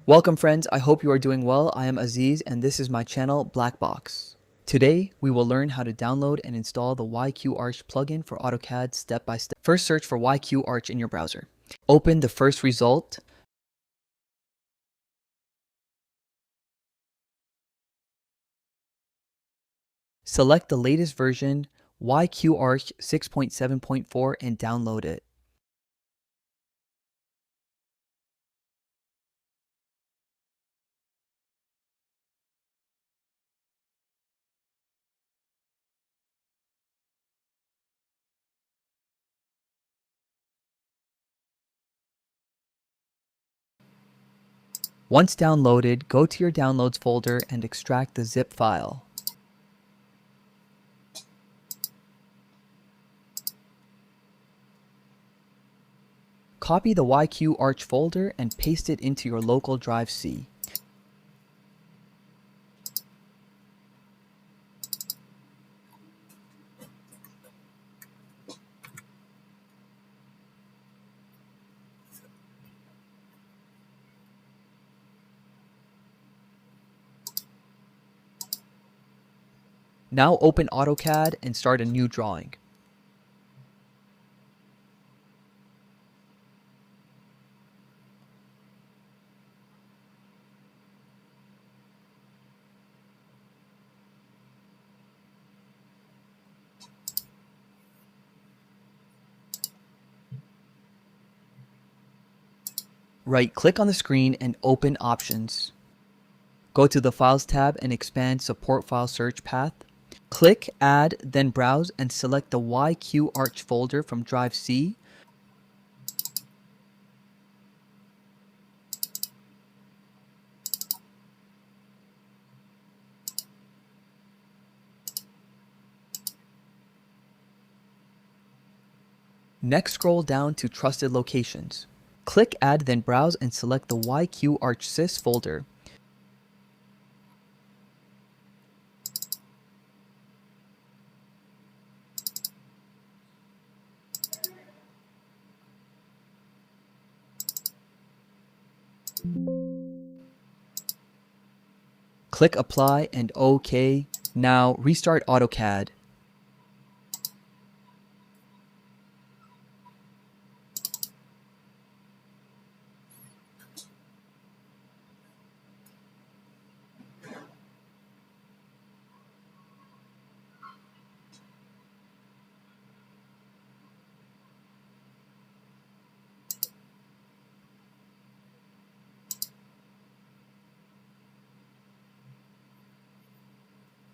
Welcome friends, I hope you are doing well. I am Aziz and this is my channel Blackbox. Today we will learn how to download and install the YQArch plugin for AutoCAD step by step. First search for YQArch in your browser. Open the first result. Select the latest version YQArch 6.7.4 and download it. Once downloaded, go to your downloads folder and extract the zip file. Copy the YQArch folder and paste it into your local drive C. Now open AutoCAD and start a new drawing. Right-click on the screen and open Options. Go to the Files tab and expand Support File Search path. Click Add, then Browse and select the YQArch folder from Drive C. Next, scroll down to Trusted Locations. Click Add, then Browse and select the YQArch Sys folder. Click Apply and OK. Now restart AutoCAD.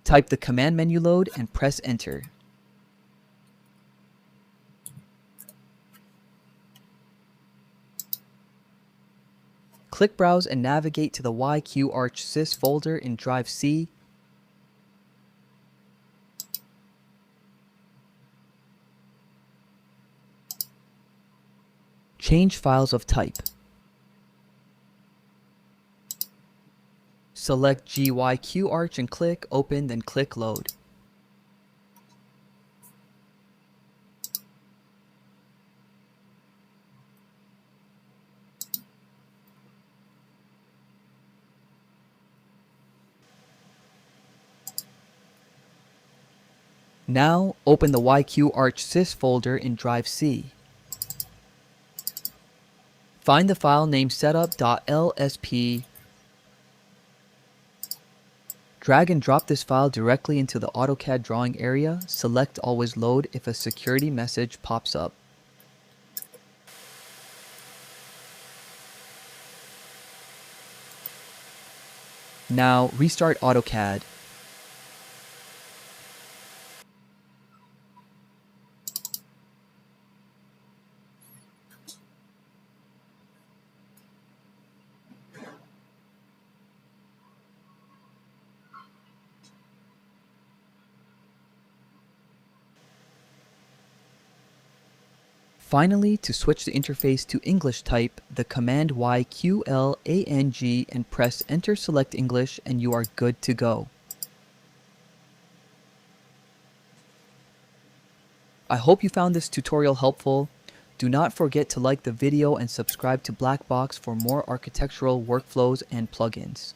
Type the command menu load and press Enter. Click Browse and navigate to the YQArch Sys folder in Drive C. Change files of type. Select GYQArch and click Open, then click Load. Now open the YQArch Sys folder in Drive C. Find the file named setup.lsp. Drag and drop this file directly into the AutoCAD drawing area. Select Always Load if a security message pops up. Now restart AutoCAD. Finally, to switch the interface to English, type the command YQLANG and press Enter, select English, and you are good to go. I hope you found this tutorial helpful. Do not forget to like the video and subscribe to Blackbox for more architectural workflows and plugins.